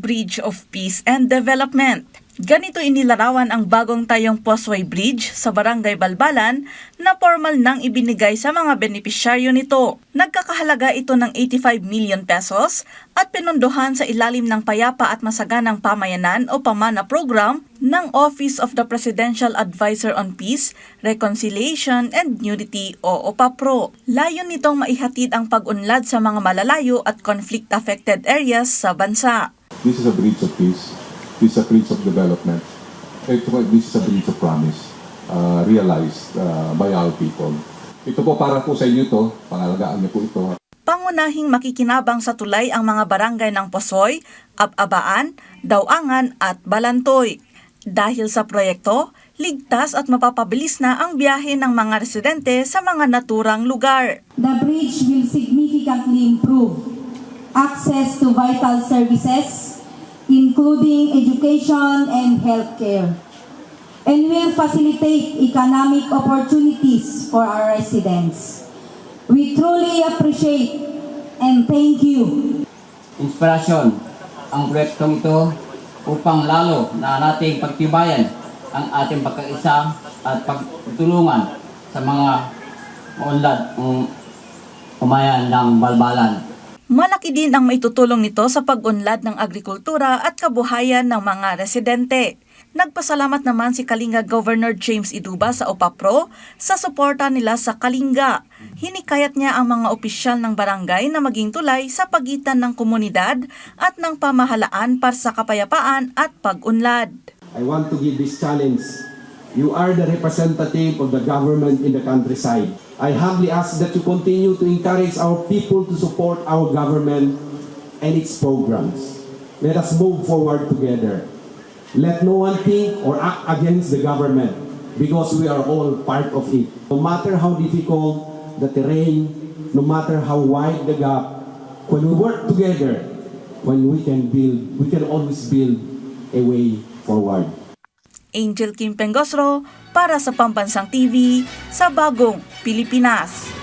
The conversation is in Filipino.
Bridge of Peace and Development. Ganito inilarawan ang bagong tayong Posway Bridge sa Barangay Balbalan na formal nang ibinigay sa mga benepisyaryo nito. Nagkakahalaga ito ng 85 million pesos at pinondohan sa ilalim ng Payapa at Masaganang Pamayanan o PAMANA program ng Office of the Presidential Advisor on Peace, Reconciliation and Unity o OPAPRO. Layon nitong maihatid ang pag-unlad sa mga malalayo at conflict-affected areas sa bansa. This is a bridge of peace. This is a bridge of development. This is a bridge of promise realized by our people. Ito po para po sa inyo to, pangalagaan niyo po ito. Pangunahing makikinabang sa tulay ang mga barangay ng Posoy, Ab-abaan, Dawangan at Balantoy. Dahil sa proyekto, ligtas at mapapabilis na ang biyahe ng mga residente sa mga naturang lugar. The bridge will significantly improve access to vital services, including education and healthcare, and will facilitate economic opportunities for our residents. We truly appreciate and thank you. Inspirasyon ang proyektong ito upang lalo na nating pagtibayan ang ating pagkaisa at pagtulungan sa mga maunlad umayan ng Balbalan. Malaki din ang maitutulong nito sa pag-unlad ng agrikultura at kabuhayan ng mga residente. Nagpasalamat naman si Kalinga Governor James Iduba sa OPAPRO sa suporta nila sa Kalinga. Hinikayat niya ang mga opisyal ng barangay na maging tulay sa pagitan ng komunidad at ng pamahalaan para sa kapayapaan at pag-unlad. I want to give this challenge. You are the representative of the government in the countryside. I humbly ask that you continue to encourage our people to support our government and its programs. Let us move forward together. Let no one think or act against the government because we are all part of it. No matter how difficult the terrain, no matter how wide the gap, when we work together, when we can always build a way forward. Angel Kim Pengosro para sa Pambansang TV sa Bagong Pilipinas.